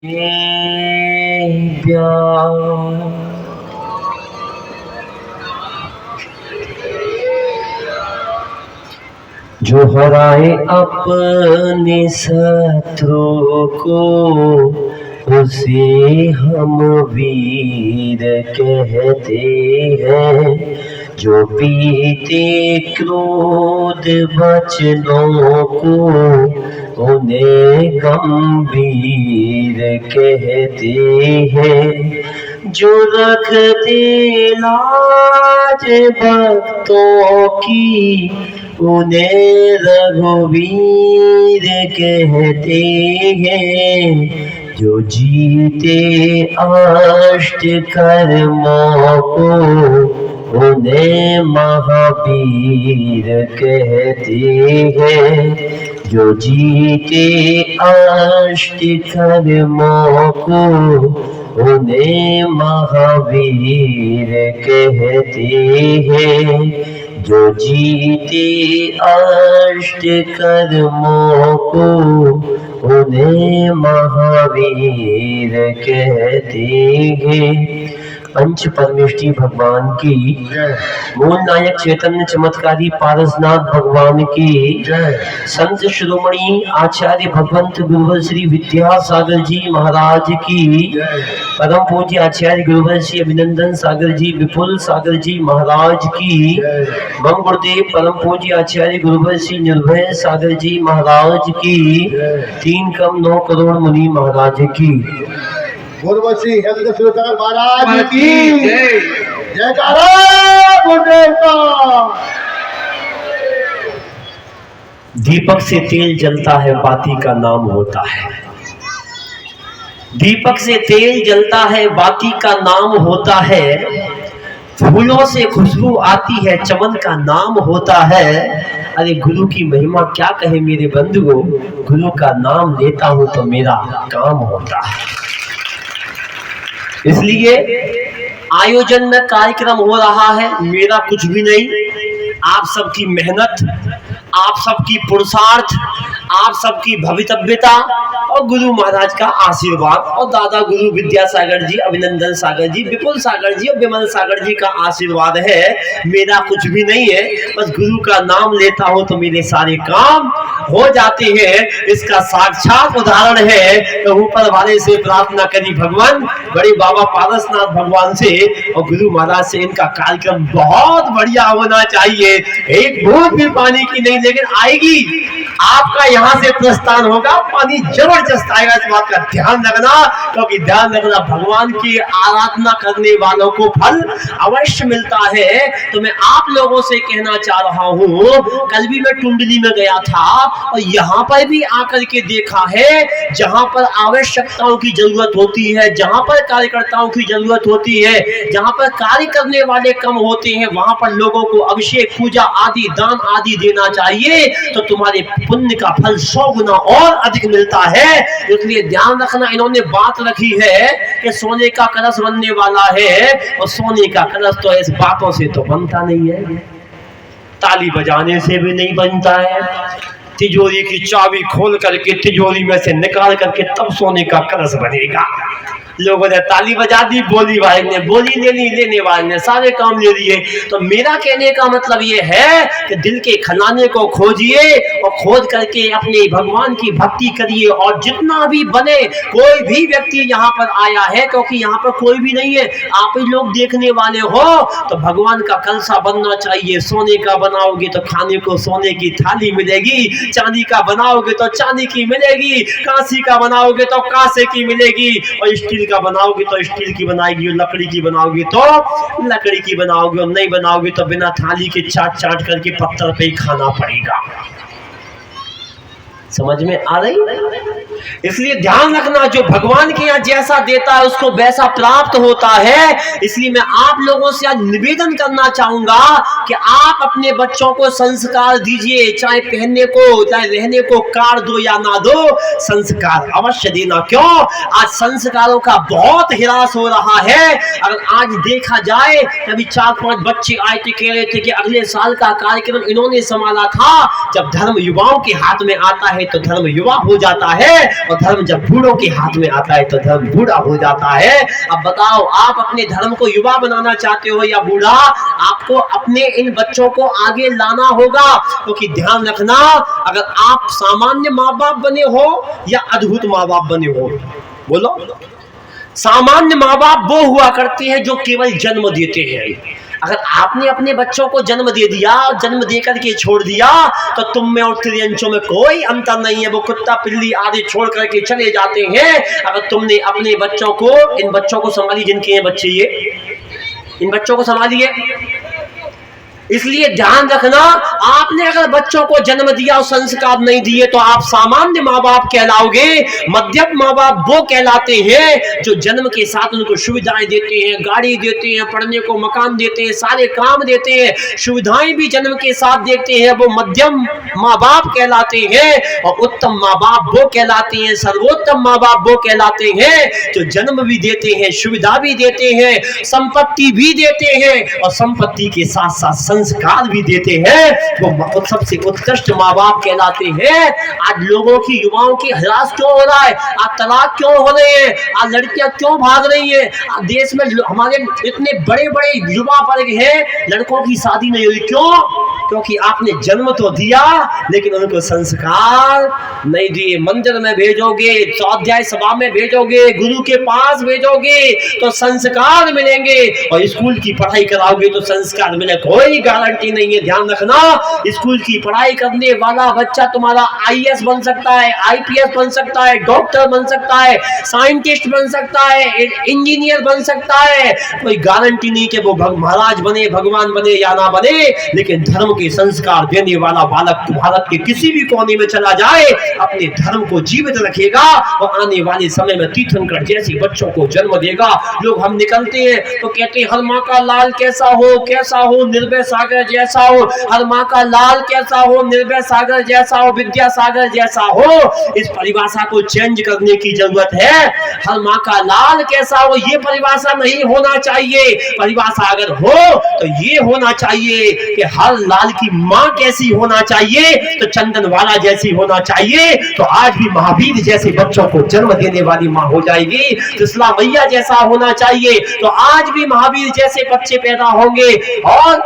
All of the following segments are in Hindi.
जो हराए अपने शत्रु को उसे हम वीर कहते हैं। जो पीते क्रोध वचनों को उन्हें गंभीर कहते हैं। जो रखते लाज भक्तों की उन्हें रघुवीर कहते हैं। जो जीते अष्ट कर्मों को उन्हें महावीर कहते हैं। जो जीते अष्ट कर्मों को उन्हें महावीर कहते हैं। जो जीते अष्ट कर्मों को उन्हें महावीर कहते हैं। पंच परमेष्ठी भगवान की मूल नायक चैतन्य चमत्कारी पारसनाथ भगवान की संत शिरोमणि आचार्य भगवंत गुरुवर श्री विद्यासागर जी महाराज की परम पूज्य आचार्य गुरुवर श्री अभिनंदन सागर जी विपुल सागर जी महाराज की मम गुरुदेव परम पूज्य आचार्य गुरुवर श्री निर्भय सागर जी महाराज की 3 कम 9 करोड़ मुनि महाराज की गुरुवर श्री हेमदसूतर महाराज की जयकारा गुरुदेव का। दीपक से तेल जलता है बाती का नाम होता है। दीपक से तेल जलता है बाती का नाम होता है। फूलों से खुशबू आती है चमन का नाम होता है। अरे गुरु की महिमा क्या कहे मेरे बंधुओं, गुरु का नाम लेता हूं तो मेरा काम होता है। इसलिए आयोजन में कार्यक्रम हो रहा है, मेरा कुछ भी नहीं, आप सबकी मेहनत, आप सबकी पुरुषार्थ, आप सबकी भवितव्यता और गुरु महाराज का आशीर्वाद और दादा गुरु विद्यासागर जी, अभिनंदन सागर जी, विपुल सागर जी और विमल सागर जी का आशीर्वाद है। मेरा कुछ भी नहीं है, बस गुरु का नाम लेता हूं तो मेरे सारे काम हो जाते हैं। इसका साक्षात उदाहरण है। तो ऊपर वाले से प्रार्थना करी भगवान बड़े बाबा पारसनाथ भगवान से और गुरु महाराज से इनका कार्यक्रम बहुत बढ़िया होना चाहिए। एक बूंद भी पानी की नहीं, लेकिन आएगी। आपका यहाँ से प्रस्थान होगा, पानी जबरदस्त आएगा, इस बात का ध्यान रखना। क्योंकि ध्यान रखना, भगवान की आराधना करने वालों को फल अवश्य मिलता है। तो मैं आप लोगों से कहना चाह रहा हूँ, कल भी मैं टुंडली में गया था और यहाँ पर भी आकर के देखा है, जहाँ पर आवश्यकताओं की जरूरत होती है, जहाँ पर कार्यकर्ताओं की जरूरत होती है, जहाँ पर कार्य करने वाले कम होते हैं, वहां पर लोगों को अभिषेक पूजा आदि दान आदि देना चाहिए। तो तुम्हारे पुण्य का फल 100 गुना और अधिक मिलता है। इसलिए ध्यान रखना, इन्होंने बात रखी है कि सोने का कलश बनने वाला है और सोने का कलश तो इस बातों से तो बनता नहीं है, ताली बजाने से भी नहीं बनता है। तिजोरी की चाबी खोल करके तिजोरी में से निकाल करके तब सोने का कलश बनेगा। लोगों ने ताली बजा दी, बोली वाले ने बोली ले ली, लेने वाले ने सारे काम ले लिए। तो मेरा कहने का मतलब ये है कि दिल के खजाने को खोजिए और खोज करके अपने भगवान की भक्ति करिए। और जितना भी बने, कोई भी व्यक्ति यहाँ पर आया है, क्योंकि यहाँ पर कोई भी नहीं है, आप ही लोग देखने वाले हो, तो भगवान का कलसा बनना चाहिए। सोने का बनाओगे तो खाने को सोने की थाली मिलेगी, चांदी का बनाओगे तो चांदी की मिलेगी, कांसी का बनाओगे तो कांसे की मिलेगी, और स्टील का बनाओगे तो स्टील की बनाएगी, और लकड़ी की बनाओगे तो लकड़ी की बनाओगे, और नहीं बनाओगे तो बिना थाली के चाट चाट करके पत्थर पे ही खाना पड़ेगा। समझ में आ रही? इसलिए ध्यान रखना, जो भगवान के यहाँ जैसा देता है उसको वैसा प्राप्त होता है। इसलिए मैं आप लोगों से आज निवेदन करना चाहूंगा कि आप अपने बच्चों को संस्कार दीजिए, चाहे पहनने को चाहे रहने को कार दो या ना दो, संस्कार अवश्य देना। क्यों? आज संस्कारों का बहुत हिरास हो रहा है। अगर आज देखा जाए, कभी 4-5 बच्चे आए थे, कह रहे थे कि अगले साल का कार्यक्रम इन्होंने संभाला था। जब धर्म युवाओं के हाथ में आता है तो धर्म युवा हो जाता है। और धर्म जब बूढ़ों के हाथ में आता है तो धर्म बूढ़ा हो जाता है। अब बताओ, आप अपने धर्म को युवा बनाना चाहते हो या बूढ़ा? आपको अपने इन बच्चों को आगे लाना होगा, क्योंकि ध्यान रखना, अगर आप सामान्य माँ बाप बने हो या अद्भुत माँ बाप बने हो, बोलो। सामान्य माँ बाप वो हुआ करते हैं जो केवल जन्म देते हैं। अगर आपने अपने बच्चों को जन्म दे दिया, जन्म देकर के छोड़ दिया, तो तुम में और त्रियंचों में कोई अंतर नहीं है। वो कुत्ता पिल्ली आदि छोड़ करके चले जाते हैं। अगर तुमने अपने बच्चों को, इन बच्चों को संभाली, जिनके हैं बच्चे ये, इन बच्चों को संभालिए। इसलिए ध्यान रखना, आपने अगर बच्चों को जन्म दिया और संस्कार नहीं दिए तो आप सामान्य माँ बाप कहलाओगे। मध्यम माँ बाप वो कहलाते हैं जो जन्म के साथ उनको सुविधाएं देते हैं, गाड़ी देते हैं, पढ़ने को मकान देते हैं, सारे काम देते हैं, सुविधाएं भी जन्म के साथ देते हैं। वो मध्यम माँ बाप कहलाते हैं। और उत्तम माँ बाप वो कहलाते हैं, सर्वोत्तम माँ बाप वो कहलाते हैं जो जन्म भी देते हैं, सुविधा भी देते हैं, संपत्ति भी देते हैं और संपत्ति के साथ साथ संस्कार भी देते हैं। वो सबसे उत्कृष्ट माँ बाप कहलाते हैं। आज लोगों की, युवाओं की हरास क्यों हो रहा है? आज तलाक क्यों हो रहे हैं? आज लड़कियां क्यों भाग रही हैं? आज देश में हमारे इतने बड़े बड़े युवा वर्ग हैं, लड़कों की शादी नहीं हुई। क्यों? क्योंकि आपने जन्म तो दिया लेकिन उनको संस्कार नहीं दिए। मंदिर में भेजोगे, स्वाध्याय सभा में भेजोगे, गुरु के पास भेजोगे तो संस्कार मिलेंगे, और स्कूल की पढ़ाई कराओगे तो संस्कार मिले, कोई गारंटी नहीं है। ध्यान रखना, स्कूल की पढ़ाई करने वाला बच्चा तुम्हारा आईएएस बन सकता है, आईपीएस बन सकता है, डॉक्टर बन सकता है, साइंटिस्ट बन सकता है, इंजीनियर बन सकता है। कोई गारंटी नहीं कि वो महाराज बने, भगवान बने या ना बने। लेकिन धर्म के संस्कार देने वाला बालक भारत के किसी भी कोने में चला जाए, अपने धर्म को जीवित रखेगा और आने वाले समय में तीर्थंकर जैसे बच्चों को जन्म देगा। लोग हम निकलते हैं तो कहते हैं हर माँ का लाल कैसा हो, निर्भय सागर जैसा हो। हर माँ का लाल कैसा हो, निर्भय सागर जैसा हो, विद्यासागर जैसा हो। इस परिभाषा को चेंज करने की जरूरत है। हर माँ का लाल कैसा हो, ये परिभाषा नहीं होना चाहिए। परिभाषा अगर हो तो ये होना चाहिए कि हर लाल की माँ कैसी होना चाहिए, तो चंदनवाला जैसी होना चाहिए। तो आज भी महावीर जैसे बच्चों को जन्म देने वाली माँ हो जाएगी। त्रिशला मैया जैसा होना चाहिए, तो आज भी महावीर जैसे बच्चे पैदा होंगे और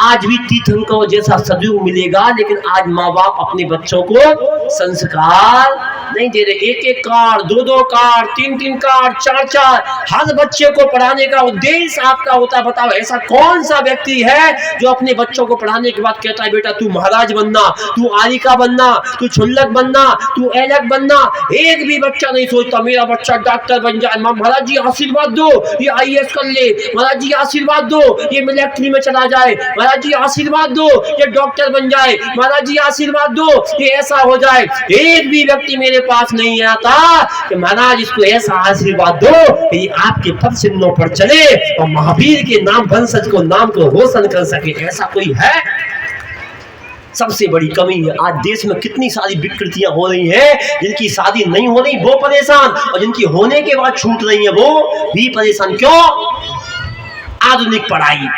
आज भी तीर्थंकर जैसा सदयुग मिलेगा। लेकिन आज माँ बाप अपने बच्चों को संस्कार नहीं दे रहे। एक एक कार, दो दो कार, तीन तीन कार, चार चार, हर बच्चे को पढ़ाने का उद्देश्य आपका होता है। बताओ ऐसा कौन सा व्यक्ति है जो अपने बच्चों को पढ़ाने के बाद कहता है बेटा तू महाराज बनना, तू आलिका बनना, तू छुल्लक बनना, तू ऐलक बनना। एक भी बच्चा नहीं सोचता मेरा बच्चा डॉक्टर बन जाए, महाराज जी आशीर्वाद दो ये आईएएस कर ले, महाराज जी आशीर्वाद दो ये मिलिट्री में चला जाए, महाराज जी आशीर्वाद दो ये डॉक्टर बन जाए, महाराज जी आशीर्वाद दो ये ऐसा हो जाए। एक भी व्यक्ति मेरे पास नहीं आता कि महाराज इसको ऐसा आशीर्वाद दो कि ये आपके पद चिन्हों पर चले और महावीर के नाम वंशज को नाम को रोशन कर सके। ऐसा कोई है? सबसे बड़ी कमी है। आज देश में कितनी सारी विकृतियां हो रही हैं, जिनकी शादी नहीं हो रही वो परेशान, और जिनकी होने के बाद छूट रही है वो भी परेशान। क्यों? आधुनिक पढ़ाई।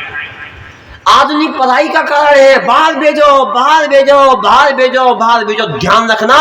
आधुनिक पढ़ाई का कारण है बाहर भेजो, बाहर भेजो, बाहर भेजो, बाहर भेजो। ध्यान रखना,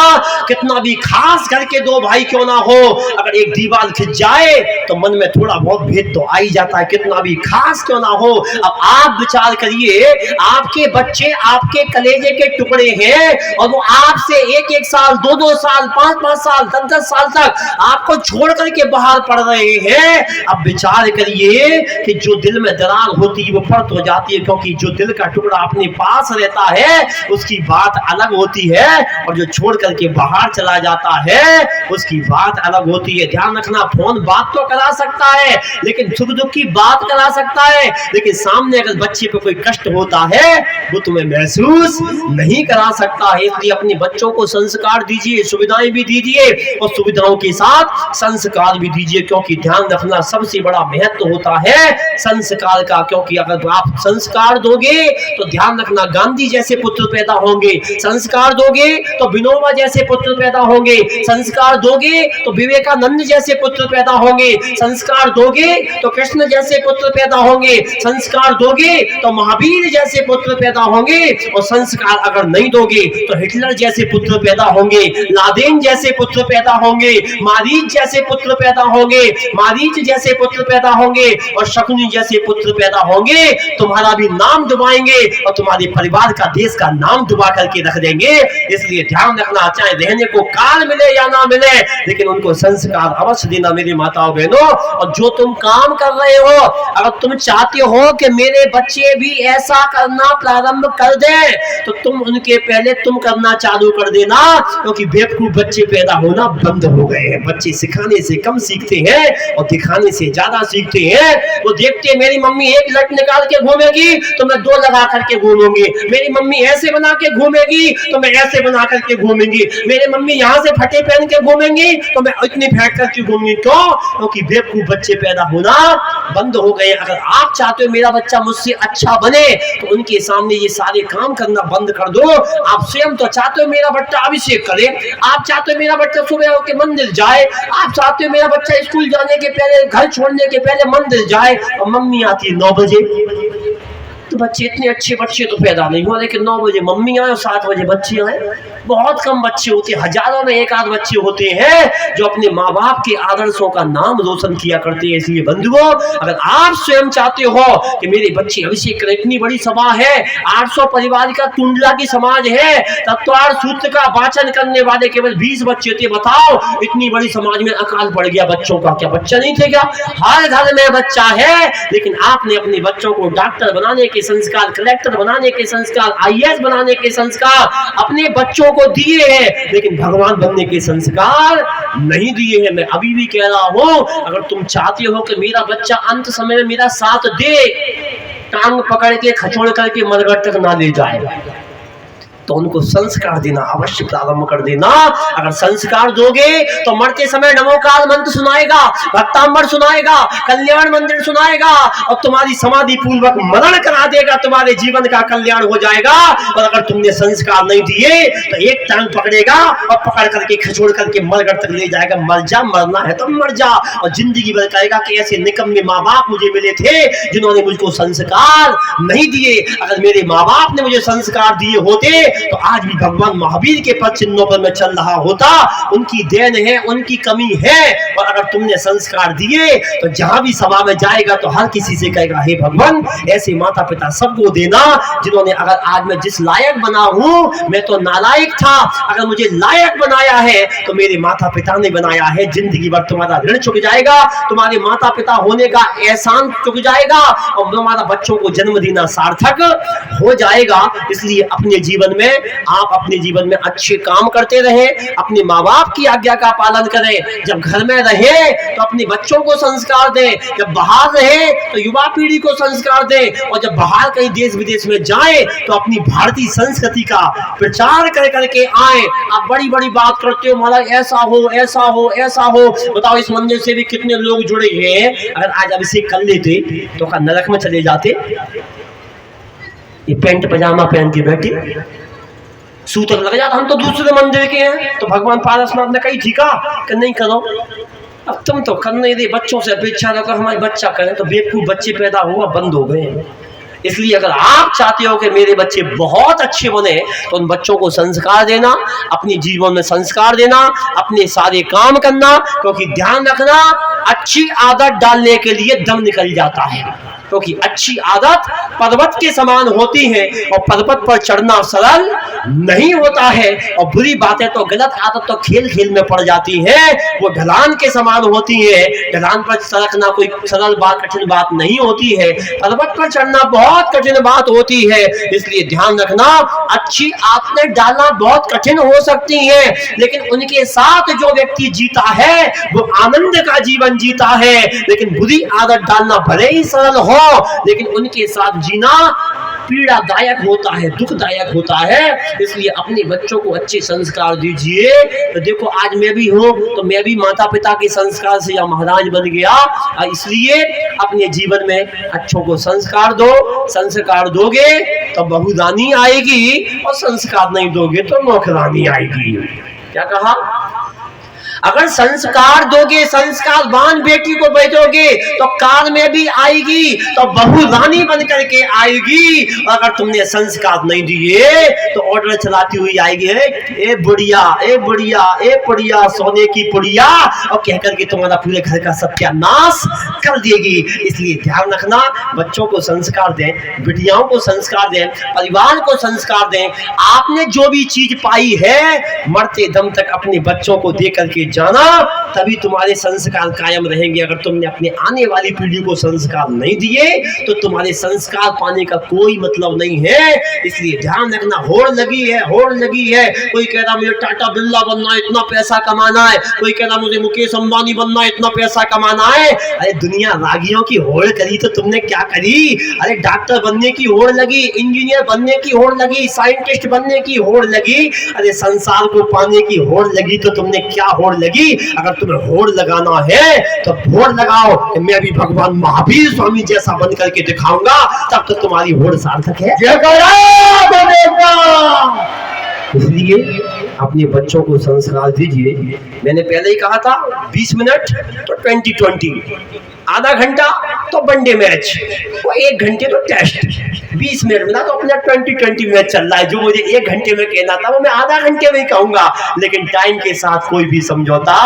कितना भी खास करके दो भाई क्यों ना हो, अगर एक दीवार खिंच जाए तो मन में थोड़ा बहुत भेद तो आ ही जाता है, कितना भी खास क्यों ना हो। अब आप विचार करिए, आपके बच्चे आपके कलेजे के टुकड़े हैं और वो आपसे एक एक साल, दो दो साल, पांच पांच साल, दस दस साल तक आपको छोड़ करके बाहर पढ़ रहे हैं। अब विचार करिए कि जो दिल में दरार होती है वो फर्क हो जाती है, कि जो दिल का टुकड़ा अपने पास रहता है उसकी बात अलग होती है, और जो छोड़ करके बाहर चला जाता है उसकी बात अलग होती है। ध्यान रखना, फोन बात तो करा सकता है, लेकिन सुख दुख की बात करा सकता है, लेकिन सामने अगर बच्चे पे कोई कष्ट होता है वो तुम्हें महसूस नहीं करा सकता है। इसलिए अपने बच्चों को संस्कार दीजिए, सुविधाएं भी दीजिए और सुविधाओं के साथ संस्कार भी दीजिए, क्योंकि ध्यान रखना सबसे बड़ा महत्व होता है संस्कार का। क्योंकि अगर आप संस्कार संस्कार दोगे तो ध्यान रखना गांधी जैसे पुत्र पैदा होंगे, संस्कार दोगे तो विनोबा जैसे पुत्र पैदा होंगे, संस्कार दोगे तो विवेकानंद जैसे पुत्र पैदा होंगे, संस्कार दोगे तो कृष्ण जैसे पुत्र पैदा होंगे, संस्कार दोगे तो महावीर जैसे पुत्र पैदा होंगे, और संस्कार अगर नहीं दोगे तो हिटलर जैसे पुत्र पैदा होंगे, लादेन जैसे पुत्र पैदा होंगे, मारीच जैसे पुत्र पैदा होंगे, मारीच जैसे पुत्र पैदा होंगे, और शकुनी जैसे पुत्र पैदा होंगे। तुम्हारा भी नाम डुबाएंगे और तुम्हारे परिवार का, देश का नाम डुबा करके रख देंगे। इसलिए ध्यान रखना, चाहे रहने को काल मिले या ना मिले, लेकिन उनको संस्कार अवश्य देना मेरी माताओं बहनों। और जो तुम काम कर रहे हो, अगर तुम चाहते हो कि मेरे बच्चे भी ऐसा करना प्रारंभ कर दें, तो तुम उनके पहले तुम करना चालू कर देना, क्योंकि बेवकूफ बच्चे पैदा होना बंद हो गए हैं। बच्चे सिखाने से कम सीखते हैं और दिखाने से ज्यादा सीखते हैं। वो देखते हैं मेरी मम्मी एक लट निकाल के घूमेगी तो मैं दो लगा करके घूमूंगी, मेरी मम्मी ऐसे बना के घूमेगी तो मैं ऐसे बना करके घूमेंगी, मेरी मम्मी यहाँ से फटे पहन के घूमेंगी तो मैं इतनी फेंक करके घूमूंगी। क्यों? क्योंकि बेवकूफ बच्चे पैदा होना बंद हो गए। अगर आप चाहते हो मेरा बच्चा मुझसे अच्छा बने, तो उनके सामने ये सारे काम करना बंद कर दो। आप स्वयं तो चाहते हो मेरा बच्चा अभिषेक करे, आप चाहते हो मेरा बच्चा सुबह होकर मंदिर जाए, आप चाहते हो मेरा बच्चा स्कूल जाने के पहले, घर छोड़ने के पहले मंदिर जाए, और मम्मी आती है 9 बजे। तो बच्चे इतने अच्छे बच्चे तो पैदा नहीं हुआ, लेकिन 9 बजे मम्मी आए और 7 बजे बच्चे आए। बहुत कम बच्चे होते हैं, हजारों में एक आध बच्चे होते हैं जो अपने माँ बाप के आदर्शों का नाम रोशन किया करते हैं। इसलिए बंधुओं, अगर आप स्वयं चाहते हो कि मेरे बच्चे अभिषेक करें, इतनी बड़ी सभा है, 800 परिवार का टुंडला की समाज है, तत्वार सूत्र का वाचन करने वाले केवल 20 बच्चे थे। बताओ, इतनी बड़ी समाज में अकाल पड़ गया बच्चों का, क्या बच्चा नहीं थे क्या? हर घर में बच्चा है, लेकिन आपने अपने बच्चों को डॉक्टर बनाने के संस्कार, कलेक्टर बनाने के संस्कार, IAS बनाने के संस्कार अपने बच्चों को दिए हैं, लेकिन भगवान बनने के संस्कार नहीं दिए हैं। मैं अभी भी कह रहा हूं, अगर तुम चाहते हो कि मेरा बच्चा अंत समय में मेरा साथ दे, टांग पकड़ के खचोड़ करके मरघट तक ना ले जाए, तो उनको संस्कार देना अवश्य प्रारंभ कर देना। अगर संस्कार दोगे तो मरते समय नमोकार मंत्र सुनाएगा, भक्तांबर सुनाएगा, कल्याण मंदिर सुनाएगा, और तुम्हारी समाधि पूर्वक मरण करा देगा, तुम्हारे जीवन का कल्याण हो जाएगा। और अगर तुमने संस्कार नहीं दिए तो एक टांग पकड़ेगा और पकड़ करके खिचोड़ करके मरघट तक ले जाएगा। मर जा, मरना है तो मर जा, और जिंदगी भर कहेगा कि ऐसे निकम्मे माँ बाप मुझे मिले थे जिन्होंने मुझको संस्कार नहीं दिए। अगर मेरे माँ बाप ने मुझे संस्कार दिए होते तो आज भी भगवान महावीर के पद चिन्हों पर मैं चल रहा होता। उनकी देन है, उनकी कमी है। और अगर तुमने संस्कार दिए तो जहां भी सभा में जाएगा तो हर किसी से कहेगा, हे भगवान, ऐसे माता पिता सबको देना जिन्होंने, अगर आज मैं जिस लायक बना हूं, मैं तो नालायक था, अगर मुझे लायक बनाया है तो मेरे माता पिता ने बनाया है। जिंदगी भर तुम्हारा ऋण चुक जाएगा, तुम्हारे माता पिता होने का एहसान चुक जाएगा, और तुम्हारा बच्चों को जन्म देना सार्थक हो जाएगा। इसलिए अपने जीवन में, आप अपने जीवन में अच्छे काम करते रहे, अपने माँ बाप की आज्ञा का पालन करें। जब घर में रहे तो अपने बच्चों को संस्कार दें, जब बाहर रहे तो युवा पीढ़ी को संस्कार दें, और जब बाहर कहीं देश विदेश में जाएं तो अपनी भारतीय संस्कृति का प्रचार कर करके आए। आप बड़ी बड़ी बात करते हो, महाराज ऐसा हो, ऐसा हो, ऐसा हो। बताओ, इस मंदिर से भी कितने लोग जुड़े हैं। अगर आज अभिषेक कर लेते तो क्या नरक में चले जाते? ये पैंट पजामा पहन के बैठे, सूतक लग जाता, हम तो दूसरे मंदिर के हैं। तो भगवान पारसनाथ ने कही ठीक है कि नहीं करो, अब तुम तो कर नहीं दे, बच्चों से अपेक्षा रखो हमारे बच्चा करें। तो बेवकूफ बच्चे पैदा हुआ बंद हो गए हैं। इसलिए अगर आप चाहते हो कि मेरे बच्चे बहुत अच्छे बने, तो उन बच्चों को संस्कार देना, अपने जीवन में संस्कार देना, अपने सारे काम करना। क्योंकि ध्यान रखना, अच्छी आदत डालने के लिए दम निकल जाता है, क्योंकि अच्छी आदत पर्वत के समान होती है और पर्वत पर चढ़ना सरल नहीं होता है। और बुरी बातें तो, गलत आदत तो खेल खेल में पड़ जाती है, वो ढलान के समान होती है। ढलान पर सरकना कोई सरल बात, कठिन बात नहीं होती है। पर्वत पर चढ़ना बहुत कठिन बात होती है। इसलिए ध्यान रखना, अच्छी आदतें डालना बहुत कठिन हो सकती है, लेकिन उनके साथ जो व्यक्ति जीता है वो आनंद का जीवन जीता है। लेकिन बुरी आदत डालना भले ही सरल हो, लेकिन उनके साथ जीना पीड़ादायक होता है, दुखदायक होता है। इसलिए अपने बच्चों को अच्छे संस्कार दीजिए। तो देखो आज मैं भी हूँ तो मैं भी माता पिता के संस्कार से यहाँ महाराज बन गया। इसलिए अपने जीवन में अच्छों को संस्कार दो। संस्कार दोगे तो बहुरानी आएगी और संस्कार नहीं दोगे तो नौकरानी आएगी। क्या कहा? अगर संस्कार दोगे, संस्कारवान बेटी को बैठोगे तो कार में भी आएगी तो बहू रानी बन करके आएगी। अगर तुमने संस्कार नहीं दिए तो ऑर्डर चलाती हुई आएगी, ए बुढ़िया, ए बुढ़िया, ए पुड़िया, सोने की पुड़िया, और कह करके तुम्हारा पूरे घर का सत्यानाश कर देगी। इसलिए ध्यान रखना, बच्चों को संस्कार दें, बिटियाओं को संस्कार दें, परिवार को संस्कार दें। आपने जो भी चीज पाई है मरते दम तक अपने बच्चों को दे करके जाना, तभी तुम्हारे संस्कार कायम रहेंगे। अगर तुमने अपने आने वाली पीढ़ी को संस्कार नहीं दिए तो तुम्हारे संस्कार पाने का कोई मतलब नहीं है। इसलिए ध्यान रखना, होड़ लगी है, होड़ लगी है। कोई कह रहा मुझे टाटा बिरला बनना है, इतना पैसा कमाना है। कोई कह रहा मुझे मुकेश अंबानी बनना है, इतना पैसा कमाना है। अरे दुनिया रागियों की होड़ करी तो तुमने क्या करी? अरे डॉक्टर बनने की होड़ लगी, इंजीनियर बनने की होड़ लगी, साइंटिस्ट बनने की होड़ लगी। अरे संसार को पाने की होड़ लगी तो तुमने क्या होड़ लगी? अगर तुम्हें होड़ लगाना है तो होड़ लगाओ कि मैं भी भगवान महावीर स्वामी जैसा बन करके दिखाऊंगा, तब तो तुम्हारी होड़ सार्थक है। इसलिए अपने बच्चों को संस्कार दीजिए। मैंने पहले ही कहा था 20 मिनट तो 20-20, आधा घंटा तो वनडे मैच, वो 1 घंटे तो टेस्ट। 20 मिनट मिला तो अपना 20-20 मैच चल रहा है। जो मुझे 1 घंटे में कहना था वो मैं आधा घंटे में ही कहूंगा। लेकिन टाइम के साथ कोई भी समझौता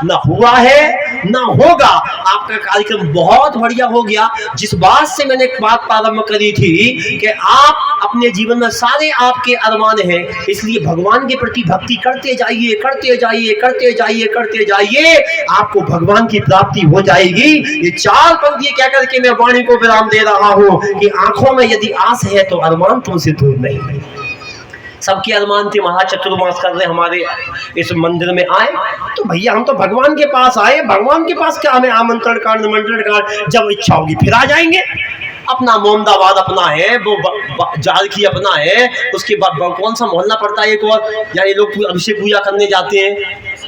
ना हुआ है ना होगा। आपका कार्यक्रम बहुत बढ़िया हो गया। जिस बात से मैंने एक बात प्रारंभ करी थी कि आप अपने जीवन में सारे आपके अरमान हैं, इसलिए भगवान के प्रति भक्ति करते जाइए, करते जाइए, करते जाइए, करते जाइए, आपको भगवान की प्राप्ति हो जाएगी। ये 4 पंक्ति कह करके मैं वाणी को विराम दे रहा हूं कि आंखों में यदि आस है तो अरमान तुमसे दूर नहीं। सबके अरमान थे महाराज चतुर्मास कर रहे हमारे इस मंदिर में आए, तो भैया हम तो भगवान के पास आए। भगवान के पास क्या हमें आमंत्रण कार्ड, निमंत्रण कार्ड, जब इच्छा होगी फिर आ जाएंगे। अपना मोमदाबाद अपना है, वो जाल की अपना है, उसके बाद कौन सा मोहल्ला पड़ता है एक और, या ये लोग अभिषेक पूजा करने जाते हैं,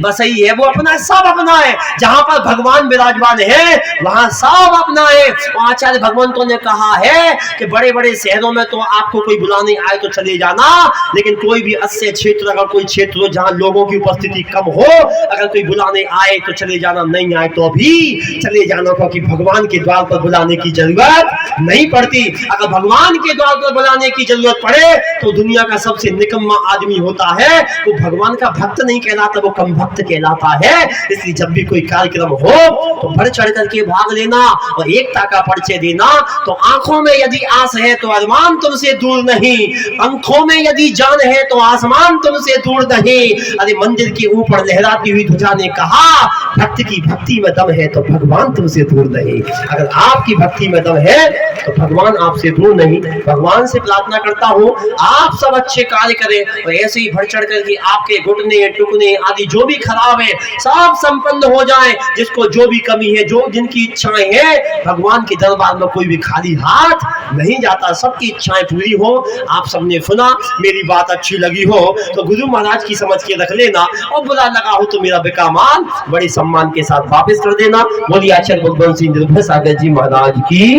बस यही है, वो अपना है, सब अपना है। जहां पर भगवान विराजमान है वहां सब अपना है। आचार्य भगवंतों ने कहा है कि बड़े बड़े शहरों में तो आपको कोई बुलाने आए तो चले जाना, लेकिन कोई भी अस्से क्षेत्र, अगर कोई क्षेत्र हो जहां लोगों की उपस्थिति कम हो, अगर कोई बुलाने आए तो चले जाना, नहीं आए तो भी चले जाना, क्योंकि भगवान के द्वार पर बुलाने की जरूरत नहीं पड़ती। अगर भगवान के द्वार पर बुलाने की जरूरत पड़े तो दुनिया का सबसे निकम्मा आदमी होता है, वो भगवान का भक्त नहीं कहलाता, वो कम भक्त कहलाता है। इसलिए जब भी कोई कार्यक्रम हो तो बढ़ चढ़ करके भाग लेना और एकता का परिचय देना। तो आंखों में यदि आस है तो अरमान तुमसे दूर नहीं, पंखों में यदि जान है तो आसमान तुमसे दूर नहीं। अरे मंदिर के ऊपर लहराती हुई ध्वजा ने कहा, भक्त की भक्ति में दम है तो भगवान तुमसे दूर नहीं। अगर आपकी भक्ति में दम है तो भगवान आपसे दूर नहीं। भगवान से प्रार्थना करता हूँ आप सब अच्छे कार्य करें और ऐसे ही बढ़ चढ़ करके आपके घुटने टुकने आदि जो भी खराब है सब संपन्न हो जाए। जिसको जो भी कमी है, जो जिनकी इच्छाएं हैं, भगवान के दरबार में कोई भी खाली हाथ नहीं जाता, सबकी इच्छाएं पूरी हो। आप सबने सुना, मेरी बात अच्छी लगी हो तो गुरु महाराज की समझ के रख लेना, और बुरा लगा हो तो मेरा बेकामाल बड़े सम्मान के साथ वापस कर देना। बोलिए आचार्य भगवंत सिंह निर्भय सागर जी महाराज की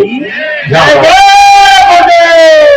जय।